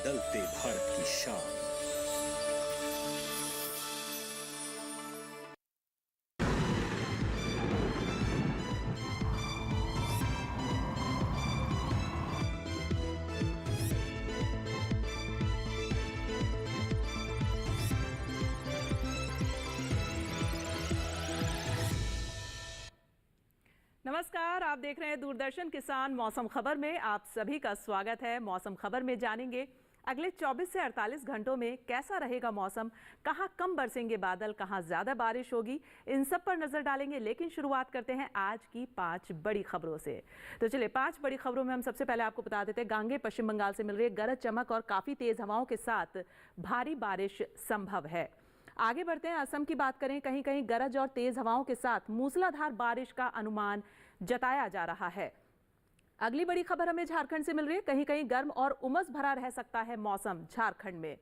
बदलते भारत की शान। नमस्कार, आप देख रहे हैं दूरदर्शन किसान। मौसम खबर में आप सभी का स्वागत है। मौसम खबर में जानेंगे अगले 24 से 48 घंटों में कैसा रहेगा मौसम, कहां कम बरसेंगे बादल, कहां ज्यादा बारिश होगी, इन सब पर नजर डालेंगे। लेकिन शुरुआत करते हैं आज की 5 बड़ी खबरों से। तो चलिए 5 बड़ी खबरों में हम सबसे पहले आपको बता देते हैं, गांगे पश्चिम बंगाल से मिल रही है गरज चमक और काफी तेज हवाओं के साथ भारी बारिश संभव है। आगे बढ़ते हैं, असम की बात करें, कहीं कहीं गरज और तेज हवाओं के साथ मूसलाधार बारिश का अनुमान जताया जा रहा है। अगली बड़ी खबर हमें झारखंड से मिल रही है, कहीं कहीं गर्म और उमस भरा रह सकता है मौसम झारखंड में।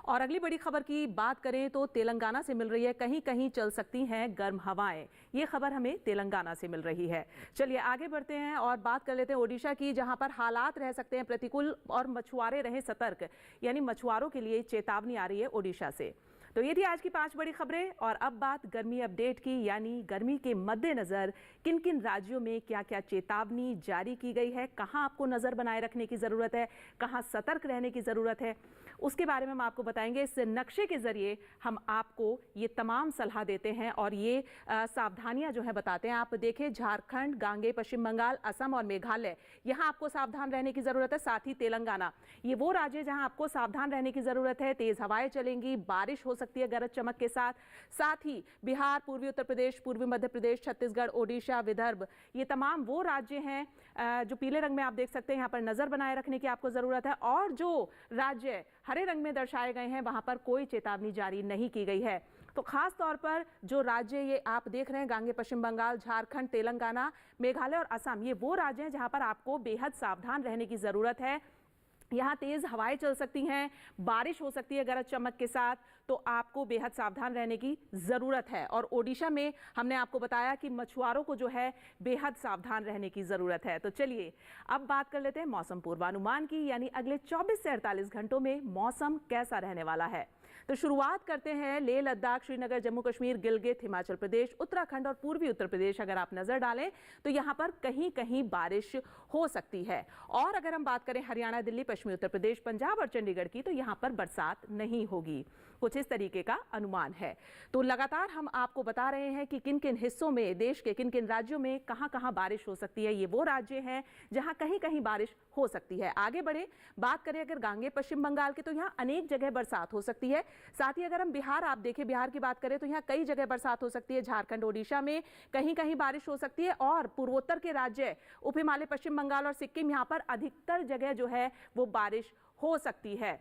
और अगली बड़ी खबर की बात करें तो तेलंगाना से मिल रही है, कहीं कहीं चल सकती हैं गर्म हवाएं। ये खबर हमें तेलंगाना से मिल रही है। चलिए आगे बढ़ते हैं और बात कर लेते हैं ओडिशा की, जहां पर हालात रह सकते हैं प्रतिकूल और मछुआरे रहें सतर्क, यानी मछुआरों के लिए चेतावनी आ रही है ओडिशा से। तो ये थी आज की 5 बड़ी खबरें। और अब बात गर्मी अपडेट की, यानी गर्मी के मद्देनजर किन किन राज्यों में क्या क्या चेतावनी जारी की गई है, कहां आपको नजर बनाए रखने की जरूरत है, कहां सतर्क रहने की जरूरत है, उसके बारे में हम आपको बताएंगे। इस नक्शे के जरिए हम आपको ये तमाम सलाह देते हैं और ये सावधानियां जो है बताते हैं। आप देखें, झारखंड, गांगे पश्चिम बंगाल, असम और मेघालय, यहाँ आपको सावधान रहने की जरूरत है। साथ ही तेलंगाना, ये वो राज्य जहां आपको सावधान रहने की जरूरत है। तेज हवाएं चलेंगी, बारिश हो सकती है गरज चमक के साथ। साथ ही बिहार, पूर्वी उत्तर प्रदेश, पूर्वी मध्य प्रदेश, छत्तीसगढ़, ओडिशा, विदर्भ, ये तमाम वो राज्य हैं जो पीले रंग में आप देख सकते हैं, यहाँ पर नजर बनाए रखने की आपको जरूरत है। और जो राज्य हरे रंग में दर्शाए गए हैं, वहां पर कोई चेतावनी जारी नहीं की गई है। तो खास तौर पर जो राज्य ये आप देख रहे हैं, गांगे पश्चिम बंगाल, झारखंड, तेलंगाना, मेघालय और असम, ये वो राज्य हैं जहां पर आपको बेहद सावधान रहने की जरूरत है। यहाँ तेज हवाएं चल सकती हैं, बारिश हो सकती है गरज चमक के साथ, तो आपको बेहद सावधान रहने की जरूरत है। और ओडिशा में हमने आपको बताया कि मछुआरों को जो है बेहद सावधान रहने की जरूरत है। तो चलिए अब बात कर लेते हैं मौसम पूर्वानुमान की, यानी अगले 24 से 48 घंटों में मौसम कैसा रहने वाला है। तो शुरुआत करते हैं लेह लद्दाख, श्रीनगर, जम्मू कश्मीर, गिलगित, हिमाचल प्रदेश, उत्तराखंड और पूर्वी उत्तर प्रदेश। अगर आप नजर डालें तो यहां पर कहीं कहीं बारिश हो सकती है। और अगर हम बात करें हरियाणा, दिल्ली, पश्चिमी उत्तर प्रदेश, पंजाब और चंडीगढ़ की, तो यहां पर बरसात नहीं होगी। कुछ इस तरीके का अनुमान है। तो लगातार हम आपको बता रहे हैं कि किन किन हिस्सों में, देश के किन किन राज्यों में कहां कहां बारिश हो सकती है। ये वो राज्य हैं जहां कहीं कहीं बारिश हो सकती है। आगे बढ़े, बात करें अगर गांगे पश्चिम बंगाल की, तो यहां अनेक जगह बरसात हो सकती है। साथ ही अगर हम बिहार, आप देखें बिहार की बात करें, तो यहां कई जगह बरसात हो सकती है। झारखंड, ओडिशा में कहीं कहीं बारिश हो सकती है। और पूर्वोत्तर के राज्य, उप हिमालय, पश्चिम बंगाल और सिक्किम, यहां पर अधिकतर जगह जो है वो बारिश हो सकती है।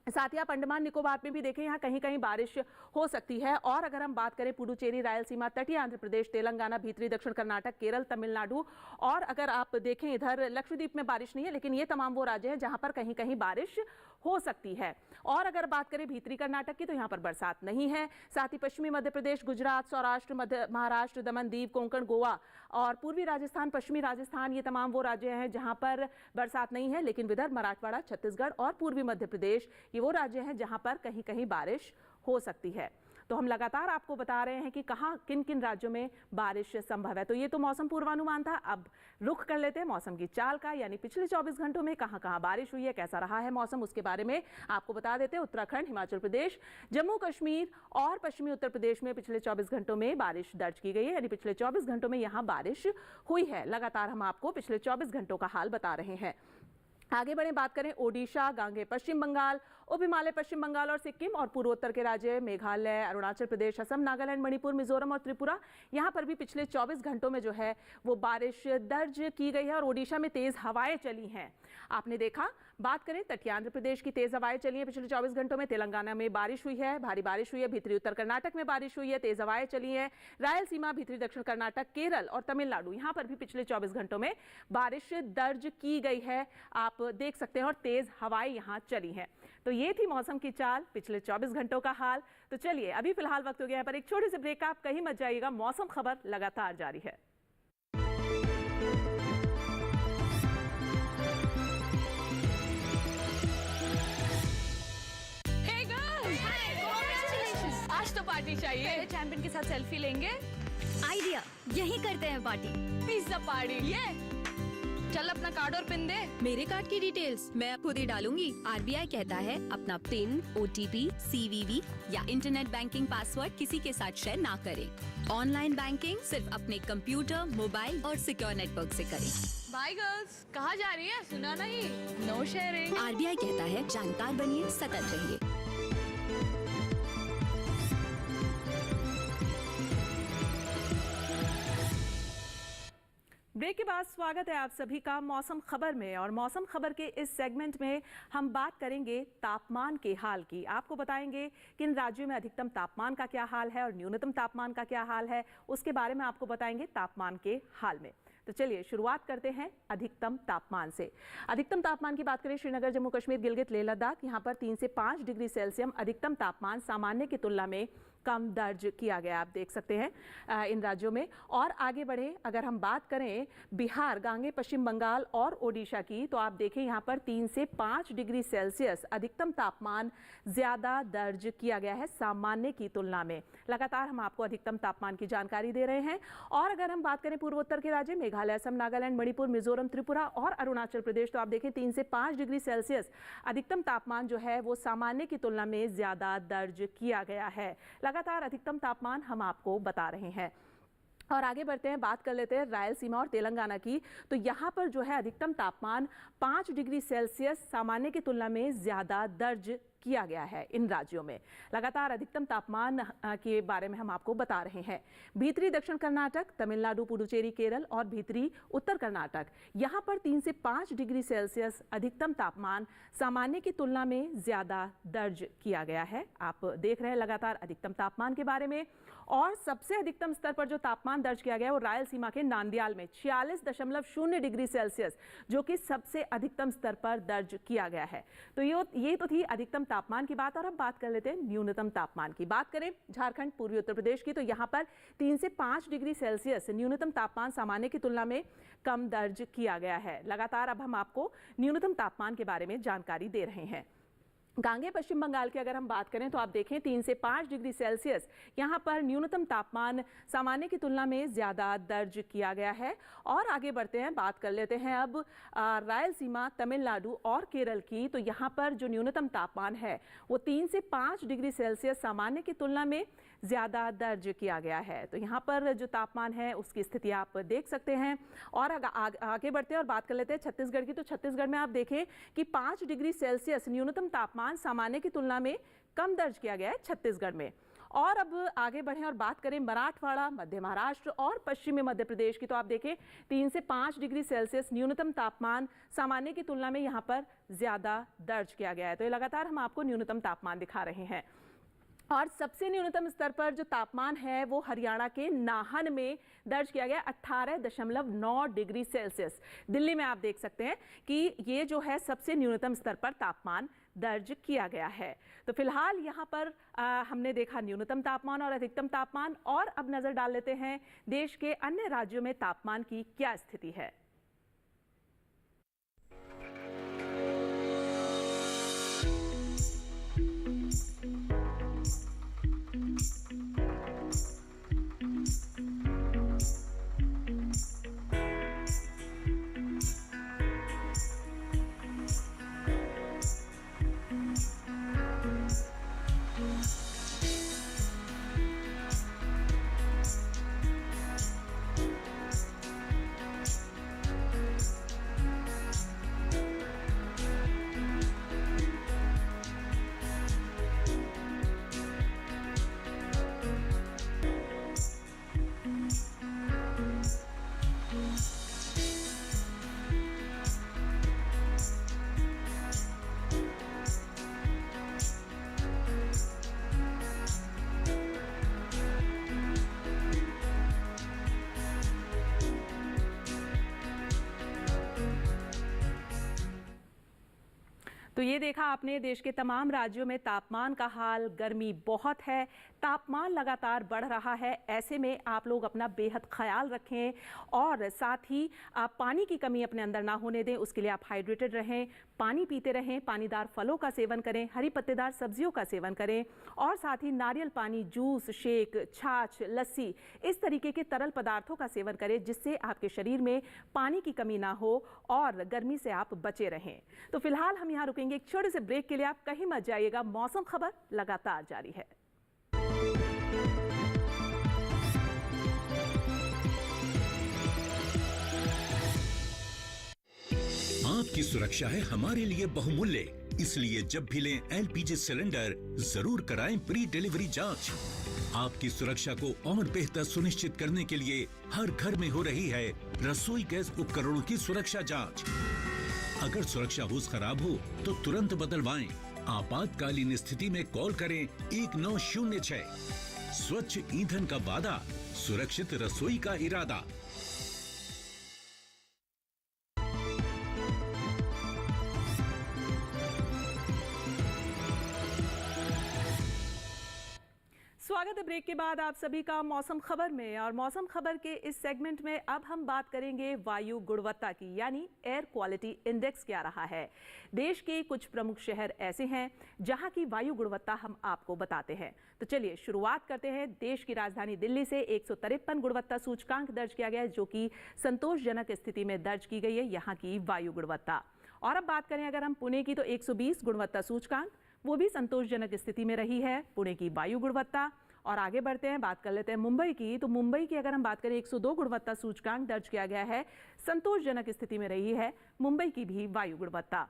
साथ ही आप अंडमान निकोबार में भी देखें, यहाँ कहीं कहीं बारिश हो सकती है। और अगर हम बात करें पुडुचेरी, रायलसीमा, तटीय आंध्र प्रदेश, तेलंगाना, भीतरी दक्षिण कर्नाटक, केरल, तमिलनाडु, और अगर आप देखें इधर लक्षद्वीप में बारिश नहीं है, लेकिन ये तमाम वो राज्य हैं जहां पर कहीं कहीं बारिश हो सकती है। और अगर बात करें भीतरी कर्नाटक की, तो यहाँ पर बरसात नहीं है। साथ ही पश्चिमी मध्य प्रदेश, गुजरात, सौराष्ट्र, मध्य महाराष्ट्र, दमन दीव, कोंकण, गोवा और पूर्वी राजस्थान, पश्चिमी राजस्थान, ये तमाम वो राज्य हैं जहां पर बरसात नहीं है। लेकिन विदर्भ, मराठवाड़ा, छत्तीसगढ़ और पूर्वी मध्य प्रदेश, ये वो राज्य हैं जहां पर कहीं कहीं बारिश हो सकती है। तो हम लगातार आपको बता रहे हैं कि कहां किन किन राज्यों में बारिश संभव है। तो ये तो मौसम पूर्वानुमान था। अब रुख कर लेते हैं मौसम की चाल का, यानी पिछले 24 घंटों में कहां कहां बारिश हुई है, कैसा रहा है मौसम, उसके बारे में आपको बता देते हैं। उत्तराखंड, हिमाचल प्रदेश, जम्मू कश्मीर और पश्चिमी उत्तर प्रदेश में पिछले 24 घंटों में बारिश दर्ज की गई है, यानी पिछले 24 घंटों में यहां बारिश हुई है। लगातार हम आपको पिछले 24 घंटों का हाल बता रहे हैं। आगे बढ़े, बात करें ओडिशा, गांगे पश्चिम बंगाल, उप हिमालय, पश्चिम बंगाल और सिक्किम और पूर्वोत्तर के राज्य मेघालय, अरुणाचल प्रदेश, असम, नागालैंड, मणिपुर, मिजोरम और त्रिपुरा, यहां पर भी पिछले 24 घंटों में जो है वो बारिश दर्ज की गई है। और ओडिशा में तेज हवाएं चली हैं, आपने देखा। बात करें तटीय आंध्र प्रदेश की, तेज हवाएं चली हैं पिछले 24 घंटों में। तेलंगाना में बारिश हुई है, भारी बारिश हुई है। भीतरी उत्तर कर्नाटक में बारिश हुई है, तेज हवाएं चली हैं। रायलसीमा, भीतरी दक्षिण कर्नाटक, केरल और तमिलनाडु, यहां पर भी पिछले 24 घंटों में बारिश दर्ज की गई है, आप देख सकते हैं। और तेज हवाएं यहां चली हैं। तो ये थी मौसम की चाल, पिछले 24 घंटों का हाल। तो चलिए अभी फिलहाल वक्त हो गया है पर एक छोटी सी ब्रेक का, आप कहीं मत जाइएगा, मौसम खबर लगातार जारी है। पार्टी चाहिए। पहले चैंपियन के साथ सेल्फी लेंगे। आइडिया, यही करते हैं पार्टी। Pizza party. ये चल अपना कार्ड और पिन दे। मेरे कार्ड की डिटेल्स मैं खुद ही डालूंगी। आरबीआई कहता है अपना पिन, ओटीपी, सीवीवी या इंटरनेट बैंकिंग पासवर्ड किसी के साथ शेयर ना करें। ऑनलाइन बैंकिंग सिर्फ अपने कंप्यूटर, मोबाइल और सिक्योर नेटवर्क से करें। बाय गर्ल्स, कहाँ जा रही है? सुना नहीं? No sharing. आरबीआई कहता है जानकार बनिए, सतर्क रहिए। ब्रेक के बाद स्वागत है आप सभी का मौसम खबर में। और मौसम खबर के इस सेगमेंट में हम बात करेंगे तापमान के हाल की। आपको बताएंगे किन राज्यों में अधिकतम तापमान का क्या हाल है और न्यूनतम तापमान का क्या हाल है, उसके बारे में आपको बताएंगे तापमान के हाल में। तो चलिए शुरुआत करते हैं अधिकतम तापमान से। अधिकतम तापमान की बात करें, श्रीनगर, जम्मू कश्मीर, गिलगित, लेह लद्दाख, यहाँ पर 3 से 5 डिग्री सेल्सियस अधिकतम तापमान सामान्य की तुलना में कम दर्ज किया गया। आप देख सकते हैं इन राज्यों में। और आगे बढ़े, अगर हम बात करें बिहार, गांगे, पश्चिम बंगाल और ओडिशा की, तो आप देखें यहाँ पर 3 से 5 डिग्री सेल्सियस अधिकतम तापमान ज़्यादा दर्ज किया गया है सामान्य की तुलना में। लगातार हम आपको अधिकतम तापमान की जानकारी दे रहे हैं। और अगर हम बात करें पूर्वोत्तर के राज्य मेघालय, असम, नागालैंड, मणिपुर, मिजोरम, त्रिपुरा और अरुणाचल प्रदेश, तो आप देखें 3 से 5 डिग्री सेल्सियस अधिकतम तापमान जो है वो सामान्य की तुलना में ज़्यादा दर्ज किया गया है। लगातार अधिकतम तापमान हम आपको बता रहे हैं। और आगे बढ़ते हैं, बात कर लेते हैं रायलसीमा और तेलंगाना की। तो यहाँ पर जो है अधिकतम तापमान 5 डिग्री सेल्सियस सामान्य की तुलना में ज़्यादा दर्ज किया गया है इन राज्यों में। लगातार अधिकतम तापमान के बारे में हम आपको बता रहे हैं। भीतरी दक्षिण कर्नाटक, तमिलनाडु, पुडुचेरी, केरल और भीतरी उत्तर कर्नाटक, यहाँ पर 3 से 5 डिग्री सेल्सियस अधिकतम तापमान सामान्य की तुलना में ज़्यादा दर्ज किया गया है। आप देख रहे हैं लगातार अधिकतम तापमान के बारे में। और सबसे अधिकतम स्तर पर जो तापमान दर्ज किया गया है वो रायलसीमा के नांदयाल में 46.0 डिग्री सेल्सियस, जो कि सबसे अधिकतम स्तर पर दर्ज किया गया है। तो ये तो थी अधिकतम तापमान की बात। और अब बात कर लेते हैं न्यूनतम तापमान की। बात करें झारखंड, पूर्वी उत्तर प्रदेश की, तो यहाँ पर 3 से 5 डिग्री सेल्सियस न्यूनतम तापमान सामान्य की तुलना में कम दर्ज किया गया है। लगातार अब हम आपको न्यूनतम तापमान के बारे में जानकारी दे रहे हैं। गांगे, पश्चिम बंगाल की अगर हम बात करें तो आप देखें 3 से 5 डिग्री सेल्सियस यहाँ पर न्यूनतम तापमान सामान्य की तुलना में ज़्यादा दर्ज किया गया है। और आगे बढ़ते हैं, बात कर लेते हैं अब रायलसीमा, तमिलनाडु और केरल की। तो यहाँ पर जो न्यूनतम तापमान है वो 3 से 5 डिग्री सेल्सियस सामान्य की तुलना में ज़्यादा दर्ज किया गया है। तो यहाँ पर जो तापमान है उसकी स्थिति आप देख सकते हैं। और आगे बढ़ते हैं और बात कर लेते हैं छत्तीसगढ़ की। तो छत्तीसगढ़ में आप देखें कि 5 डिग्री सेल्सियस न्यूनतम तापमान सामान्य की तुलना में कम दर्ज किया गया है छत्तीसगढ़ में। और अब आगे बढ़ें और बात करें मराठवाड़ा, मध्य महाराष्ट्र और पश्चिमी मध्य प्रदेश की। तो आप देखें 3 से 5 डिग्री सेल्सियस न्यूनतम तापमान सामान्य की तुलना में यहाँ पर ज़्यादा दर्ज किया गया है। तो ये लगातार हम आपको न्यूनतम तापमान दिखा रहे हैं। और सबसे न्यूनतम स्तर पर जो तापमान है वो हरियाणा के नाहन में दर्ज किया गया 18.9 डिग्री सेल्सियस। दिल्ली में आप देख सकते हैं कि ये जो है सबसे न्यूनतम स्तर पर तापमान दर्ज किया गया है। तो फिलहाल यहाँ पर हमने देखा न्यूनतम तापमान और अधिकतम तापमान। और अब नज़र डाल लेते हैं देश के अन्य राज्यों में तापमान की क्या स्थिति है। तो ये देखा आपने देश के तमाम राज्यों में तापमान का हाल। गर्मी बहुत है, तापमान लगातार बढ़ रहा है, ऐसे में आप लोग अपना बेहद ख्याल रखें और साथ ही आप पानी की कमी अपने अंदर ना होने दें। उसके लिए आप हाइड्रेटेड रहें, पानी पीते रहें, पानीदार फलों का सेवन करें, हरी पत्तेदार सब्जियों का सेवन करें और साथ ही नारियल पानी, जूस, शेक, छाछ, लस्सी इस तरीके के तरल पदार्थों का सेवन करें जिससे आपके शरीर में पानी की कमी ना हो और गर्मी से आप बचे रहें। तो फिलहाल हम यहाँ रुकेंगे एक छोटे से ब्रेक के लिए, आप कहीं मत जाइएगा, मौसम खबर लगातार जारी है। आपकी सुरक्षा है हमारे लिए बहुमूल्य, इसलिए जब भी लें एलपीजी सिलेंडर जरूर कराएं प्री डिलीवरी जांच। आपकी सुरक्षा को और बेहतर सुनिश्चित करने के लिए हर घर में हो रही है रसोई गैस उपकरणों की सुरक्षा जांच। अगर सुरक्षा होस खराब हो तो तुरंत बदलवाएं। आपातकालीन स्थिति में कॉल करें 1906। स्वच्छ ईंधन का वादा, सुरक्षित रसोई का इरादा। स्वागत है ब्रेक के बाद आप सभी का मौसम खबर में। और मौसम खबर के इस सेगमेंट में अब हम बात करेंगे वायु गुणवत्ता की, यानी एयर क्वालिटी इंडेक्स क्या रहा है। देश के कुछ प्रमुख शहर ऐसे हैं जहां की वायु गुणवत्ता हम आपको बताते हैं। तो चलिए शुरुआत करते हैं। देश की राजधानी दिल्ली से 153 गुणवत्ता सूचकांक दर्ज किया गया है, जो कि संतोषजनक स्थिति में दर्ज की गई है यहाँ की वायु गुणवत्ता। और अब बात करें अगर हम पुणे की, तो 120 गुणवत्ता सूचकांक, वो भी संतोषजनक स्थिति में रही है पुणे की वायु गुणवत्ता। और आगे बढ़ते हैं, बात कर लेते हैं मुंबई की। तो मुंबई की अगर हम बात करें 102 गुणवत्ता सूचकांक दर्ज किया गया है, संतोषजनक स्थिति में रही है मुंबई की भी वायु गुणवत्ता।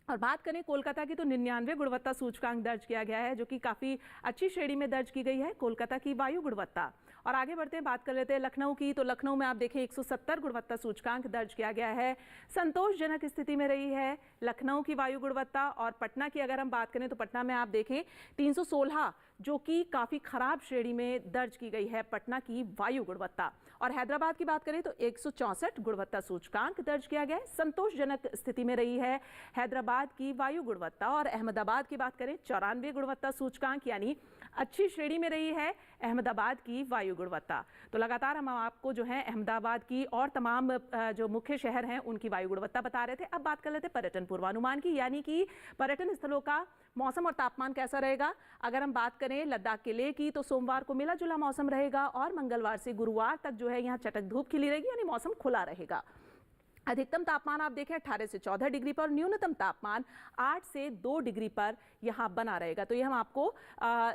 और बात करें कोलकाता की, तो 99 गुणवत्ता सूचकांक दर्ज किया गया है, जो कि काफ़ी अच्छी श्रेणी में दर्ज की गई है कोलकाता की वायु गुणवत्ता। और आगे बढ़ते हैं, बात कर लेते हैं लखनऊ की। तो लखनऊ में आप देखें 170 गुणवत्ता सूचकांक दर्ज किया गया है, संतोषजनक स्थिति में रही है लखनऊ की वायु गुणवत्ता। और पटना की अगर हम बात करें, तो पटना में आप देखें 316, जो कि काफ़ी खराब श्रेणी में दर्ज की गई है पटना की वायु गुणवत्ता। और हैदराबाद की बात करें तो 164 गुणवत्ता सूचकांक दर्ज किया गया है, संतोषजनक स्थिति में रही है हैदराबाद की वायु गुणवत्ता। और अहमदाबाद की बात करें 94 गुणवत्ता सूचकांक, यानी अच्छी श्रेणी में रही है अहमदाबाद की वायु गुणवत्ता। तो लगातार हम आपको जो है अहमदाबाद की और तमाम जो मुख्य शहर हैं उनकी वायु गुणवत्ता बता रहे थे। अब बात कर लेते हैं पर्यटन पूर्वानुमान की, यानी कि पर्यटन स्थलों का मौसम और तापमान कैसा रहेगा। अगर हम बात करें लद्दाख के लेह की, तो सोमवार को मिला जुला मौसम रहेगा और मंगलवार से गुरुवार तक जो है यहाँ चटक धूप खिली रहेगी, यानी मौसम खुला रहेगा। अधिकतम तापमान आप देखें 18 से 14 डिग्री पर, न्यूनतम तापमान 8 से 2 डिग्री पर यहाँ बना रहेगा। तो ये हम आपको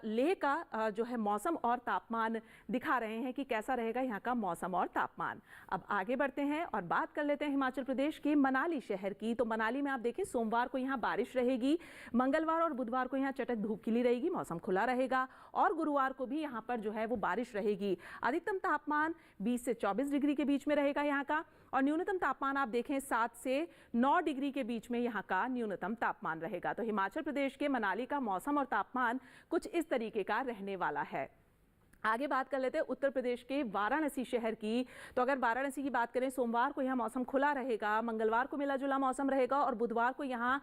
लेह का जो है मौसम और तापमान दिखा रहे हैं कि कैसा रहेगा यहाँ का मौसम और तापमान। अब आगे बढ़ते हैं और बात कर लेते हैं हिमाचल प्रदेश के मनाली शहर की। तो मनाली में आप देखें सोमवार को यहाँ बारिश रहेगी, मंगलवार और बुधवार को यहाँ चटक धूप खिली रहेगी, मौसम खुला रहेगा और गुरुवार को भी यहाँ पर जो है वो बारिश रहेगी। अधिकतम तापमान 20 से 24 डिग्री के बीच में रहेगा यहाँ का, और न्यूनतम तापमान आप देखें 7 से 9 डिग्री के बीच में यहाँ का न्यूनतम तापमान रहेगा। तो हिमाचल प्रदेश के मनाली का मौसम और तापमान कुछ इस तरीके का रहने वाला है। आगे बात कर लेते हैं उत्तर प्रदेश के वाराणसी शहर की। तो अगर वाराणसी की बात करें, सोमवार को यहाँ मौसम खुला रहेगा, मंगलवार को मिला जुला मौसम रहेगा और बुधवार को यहाँ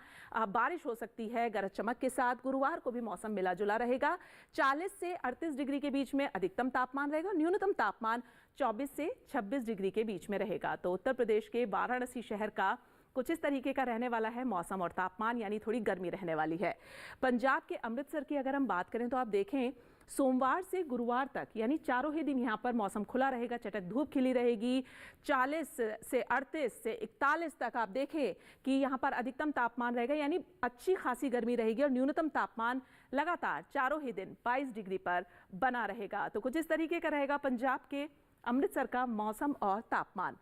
बारिश हो सकती है गरज चमक के साथ। गुरुवार को भी मौसम मिला जुला रहेगा, 40 से 38 डिग्री के बीच में अधिकतम तापमान रहेगा, न्यूनतम तापमान 24 से 26 डिग्री के बीच में रहेगा। तो उत्तर प्रदेश के वाराणसी शहर का कुछ इस तरीके का रहने वाला है मौसम और तापमान, यानी थोड़ी गर्मी रहने वाली है। पंजाब के अमृतसर की अगर हम बात करें, तो आप देखें सोमवार से गुरुवार तक, यानी चारों ही दिन यहाँ पर मौसम खुला रहेगा, चटक धूप खिली रहेगी। 40 से 38 से 41 तक आप देखें कि यहाँ पर अधिकतम तापमान रहेगा, यानी अच्छी खासी गर्मी रहेगी, और न्यूनतम तापमान लगातार चारों ही दिन 22 डिग्री पर बना रहेगा। तो कुछ इस तरीके का रहेगा पंजाब के अमृतसर का मौसम और तापमान।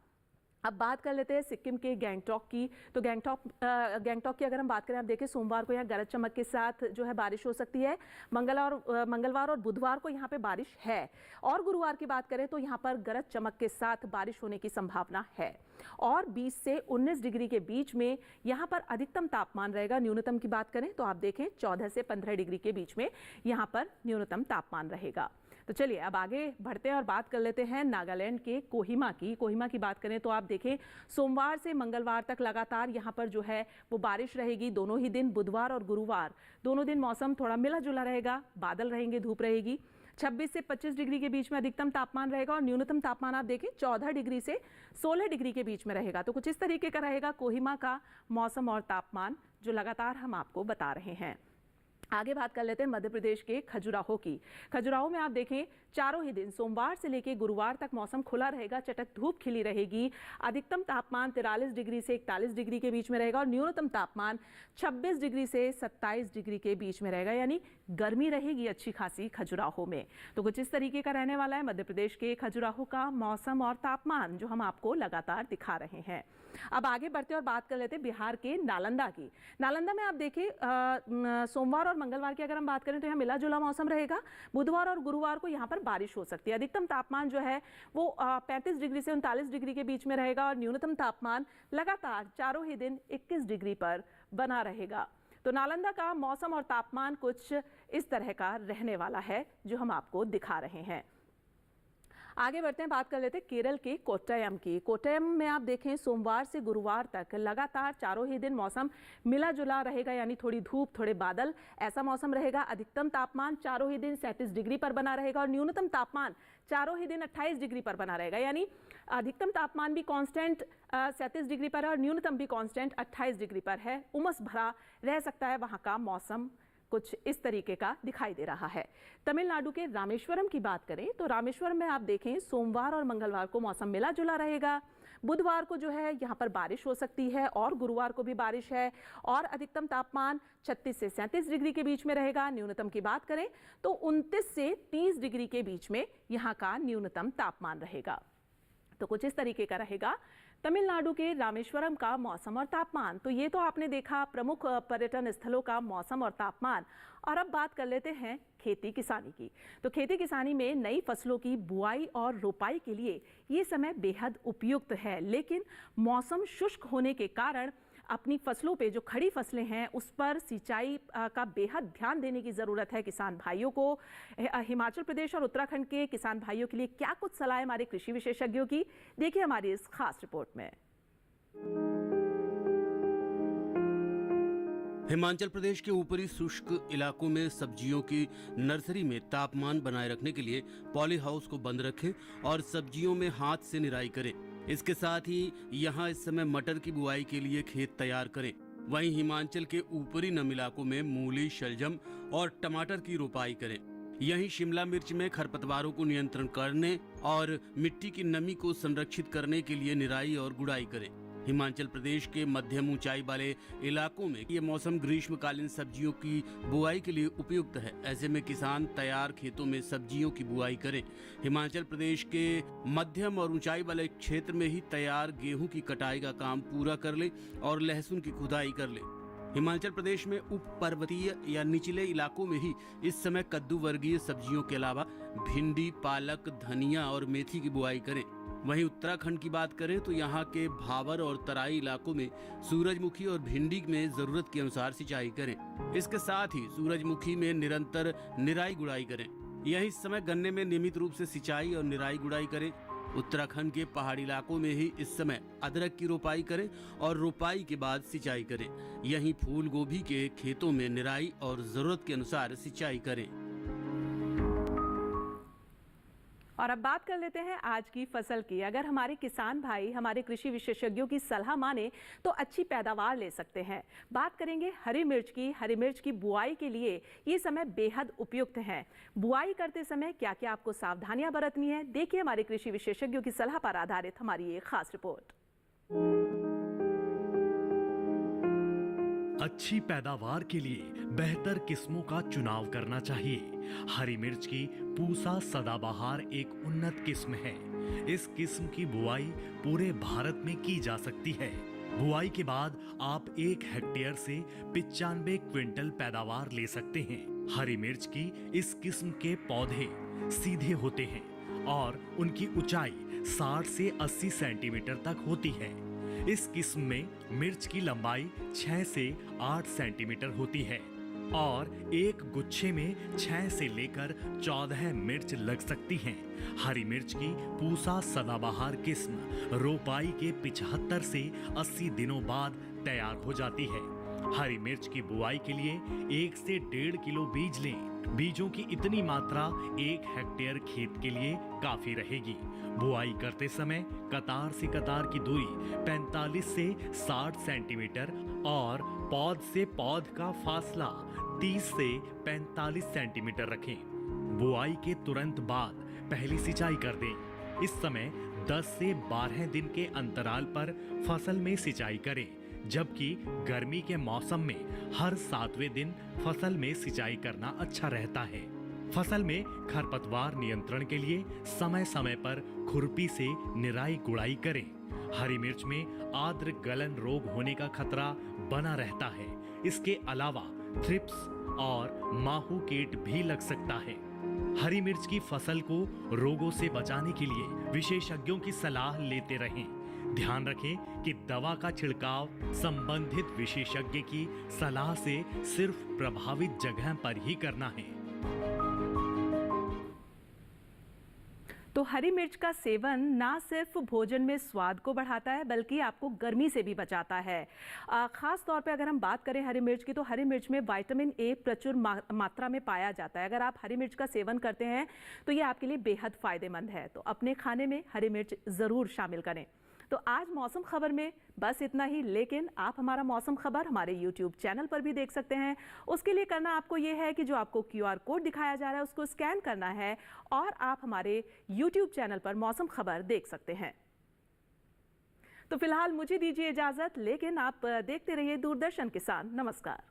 अब बात कर लेते हैं सिक्किम के गैंगटॉक की। तो गैंगटॉक की अगर हम बात करें, आप देखें सोमवार को यहाँ गरज चमक के साथ जो है बारिश हो सकती है, मंगलवार और बुधवार को यहाँ पे बारिश है, और गुरुवार की बात करें तो यहाँ पर गरज चमक के साथ बारिश होने की संभावना है। और 20 से 19 डिग्री के बीच में यहाँ पर अधिकतम तापमान रहेगा। न्यूनतम की बात करें तो आप देखें 14 से 15 डिग्री के बीच में यहाँ पर न्यूनतम तापमान रहेगा। तो चलिए अब आगे बढ़ते हैं और बात कर लेते हैं नागालैंड के कोहिमा की। कोहिमा की बात करें तो आप देखें सोमवार से मंगलवार तक लगातार यहाँ पर जो है वो बारिश रहेगी दोनों ही दिन, बुधवार और गुरुवार दोनों दिन मौसम थोड़ा मिला जुला रहेगा, बादल रहेंगे, धूप रहेगी। 26 से 25 डिग्री के बीच में अधिकतम तापमान रहेगा और न्यूनतम तापमान आप देखें 14 डिग्री से 16 डिग्री के बीच में रहेगा। तो कुछ इस तरीके का रहेगा कोहिमा का मौसम और तापमान, जो लगातार हम आपको बता रहे हैं। आगे बात कर लेते हैं मध्य प्रदेश के खजुराहो की। खजुराहो में आप देखें चारों ही दिन सोमवार से लेकर गुरुवार तक मौसम खुला रहेगा, चटक धूप खिली रहेगी। अधिकतम तापमान 43 डिग्री से 41 डिग्री के बीच में रहेगा और न्यूनतम तापमान 26 डिग्री से 27 डिग्री के बीच में रहेगा, यानी गर्मी रहेगी अच्छी खासी खजुराहो में। तो कुछ इस तरीके का रहने वाला है मध्य प्रदेश के खजुराहो का मौसम और तापमान, जो हम आपको लगातार दिखा रहे हैं। अब आगे बढ़ते और बात कर लेते हैं बिहार के नालंदा की। नालंदा में आप देखें सोमवार और मंगलवार की अगर हम बात करें तो यहाँ मिला जुला मौसम रहेगा। बुधवार और गुरुवार को यहाँ पर बारिश हो सकती है। अधिकतम तापमान जो है वो 35 डिग्री से 39 डिग्री के बीच में रहेगा और न्यूनतम तापमान लगातार चारों ही दिन 21 डिग्री पर बना रहेगा। तो नालंदा का मौसम और तापमान कुछ इस तरह का रहने वाला है, जो हम आपको दिखा रहे हैं। आगे बढ़ते हैं, बात कर लेते हैं केरल के कोट्टयम की। कोट्टयम में आप देखें सोमवार से गुरुवार तक लगातार चारों ही दिन मौसम मिला जुला रहेगा, यानी थोड़ी धूप थोड़े बादल ऐसा मौसम रहेगा। अधिकतम तापमान चारों ही दिन 37 डिग्री पर बना रहेगा और न्यूनतम तापमान चारों ही दिन 28 डिग्री पर बना रहेगा, यानी अधिकतम तापमान भी कांस्टेंट 37 डिग्री पर है और न्यूनतम भी कांस्टेंट 28 डिग्री पर है। उमस भरा रह सकता है वहाँ का मौसम, कुछ इस तरीके का दिखाई दे रहा है। तमिलनाडु के रामेश्वरम की बात करें तो रामेश्वरम में आप देखें सोमवार और मंगलवार को मौसम मिला जुला रहेगा। बुधवार को जो है यहाँ पर बारिश हो सकती है और गुरुवार को भी बारिश है और अधिकतम तापमान 36 से 37 डिग्री के बीच में रहेगा। न्यूनतम की बात करें तो 29 से 30 डिग्री के बीच में यहाँ का न्यूनतम तापमान रहेगा। तो कुछ इस तरीके का रहेगा तमिलनाडु के रामेश्वरम का मौसम और तापमान। तो ये तो आपने देखा प्रमुख पर्यटन स्थलों का मौसम और तापमान। और अब बात कर लेते हैं खेती किसानी की। तो खेती किसानी में नई फसलों की बुआई और रोपाई के लिए ये समय बेहद उपयुक्त है, लेकिन मौसम शुष्क होने के कारण अपनी फसलों पे जो खड़ी फसलें हैं उस पर सिंचाई का बेहद ध्यान देने की ज़रूरत है किसान भाइयों को। हिमाचल प्रदेश और उत्तराखंड के किसान भाइयों के लिए क्या कुछ सलाह है हमारे कृषि विशेषज्ञों की, देखिए हमारी इस खास रिपोर्ट में। हिमाचल प्रदेश के ऊपरी शुष्क इलाकों में सब्जियों की नर्सरी में तापमान बनाए रखने के लिए पॉली हाउस को बंद रखें और सब्जियों में हाथ से निराई करें। इसके साथ ही यहाँ इस समय मटर की बुआई के लिए खेत तैयार करें। वहीं हिमाचल के ऊपरी नम इलाकों में मूली, शलजम और टमाटर की रोपाई करें। यहीं शिमला मिर्च में खरपतवारों को नियंत्रण करने और मिट्टी की नमी को संरक्षित करने के लिए निराई और गुड़ाई करें। हिमाचल प्रदेश के मध्यम ऊंचाई वाले इलाकों में ये मौसम ग्रीष्मकालीन सब्जियों की बुआई के लिए उपयुक्त है। ऐसे में किसान तैयार खेतों में सब्जियों की बुआई करें। हिमाचल प्रदेश के मध्यम और ऊंचाई वाले क्षेत्र में ही तैयार गेहूं की कटाई का काम पूरा कर ले और लहसुन की खुदाई कर ले। हिमाचल प्रदेश में उप पर्वतीय या निचले इलाकों में ही इस समय कद्दू वर्गीय सब्जियों के अलावा भिंडी, पालक, धनिया और मेथी की बुआई करें। वहीं उत्तराखंड की बात करें तो यहाँ के भावर और तराई इलाकों में सूरजमुखी और भिंडी में जरूरत के अनुसार सिंचाई करें। इसके साथ ही सूरजमुखी में निरंतर निराई गुड़ाई करें। यही इस समय गन्ने में नियमित रूप से सिंचाई और निराई गुड़ाई करें। उत्तराखंड के पहाड़ी इलाकों में ही इस समय अदरक की रोपाई करें और रोपाई के बाद सिंचाई करें। यहीं फूल गोभी के खेतों में निराई और जरूरत के अनुसार सिंचाई करें। और अब बात कर लेते हैं आज की फसल की। अगर हमारे किसान भाई हमारे कृषि विशेषज्ञों की सलाह माने तो अच्छी पैदावार ले सकते हैं। बात करेंगे हरी मिर्च की। हरी मिर्च की बुआई के लिए ये समय बेहद उपयुक्त है। बुआई करते समय क्या क्या आपको सावधानियां बरतनी है, देखिए हमारे कृषि विशेषज्ञों की सलाह पर आधारित हमारी ये खास रिपोर्ट। अच्छी पैदावार के लिए बेहतर किस्मों का चुनाव करना चाहिए। हरी मिर्च की पूसा सदाबहार एक उन्नत किस्म है। इस किस्म की बुआई पूरे भारत में की जा सकती है। बुआई के बाद आप 1 हेक्टेयर से 95 क्विंटल पैदावार ले सकते हैं। हरी मिर्च की इस किस्म के पौधे सीधे होते हैं और उनकी ऊंचाई 60 से 80 सेंटीमीटर तक होती है। इस किस्म में मिर्च की लंबाई 6 से 8 सेंटीमीटर होती है और एक गुच्छे में 6 से लेकर 14 मिर्च लग सकती हैं। हरी मिर्च की पूसा सदाबहार किस्म रोपाई के 75 से 80 दिनों बाद तैयार हो जाती है। हरी मिर्च की बुआई के लिए 1 से 1.5 किलो बीज लें बीजों की इतनी मात्रा 1 हेक्टेयर खेत के लिए काफी रहेगी। बुआई करते समय कतार से कतार की दूरी 45 से 60 सेंटीमीटर और पौध से पौध का फासला 30 से 45 सेंटीमीटर रखें। बुआई के तुरंत बाद पहली सिंचाई कर दें। इस समय 10 से 12 दिन के अंतराल पर फसल में सिंचाई करें, जबकि गर्मी के मौसम में हर 7वें दिन फसल में सिंचाई करना अच्छा रहता है। फसल में खरपतवार नियंत्रण के लिए समय समय पर खुरपी से निराई गुड़ाई करें। हरी मिर्च में आर्द्र गलन रोग होने का खतरा बना रहता है। इसके अलावा थ्रिप्स और माहू कीट भी लग सकता है। हरी मिर्च की फसल को रोगों से बचाने के लिए विशेषज्ञों की सलाह लेते रहें। ध्यान रखें कि दवा का छिड़काव संबंधित विशेषज्ञ की सलाह से सिर्फ प्रभावित जगह पर ही करना है। तो हरी मिर्च का सेवन ना सिर्फ भोजन में स्वाद को बढ़ाता है बल्कि आपको गर्मी से भी बचाता है। खास तौर पे अगर हम बात करें हरी मिर्च की, तो हरी मिर्च में विटामिन ए प्रचुर मात्रा में पाया जाता है। अगर आप हरी मिर्च का सेवन करते हैं तो ये आपके लिए बेहद फायदेमंद है। तो अपने खाने में हरी मिर्च ज़रूर शामिल करें। तो आज मौसम खबर में बस इतना ही, लेकिन आप हमारा मौसम खबर हमारे YouTube चैनल पर भी देख सकते हैं। उसके लिए करना आपको ये है कि जो आपको QR कोड दिखाया जा रहा है उसको स्कैन करना है और आप हमारे YouTube चैनल पर मौसम खबर देख सकते हैं। तो फिलहाल मुझे दीजिए इजाज़त, लेकिन आप देखते रहिए दूरदर्शन किसान। नमस्कार।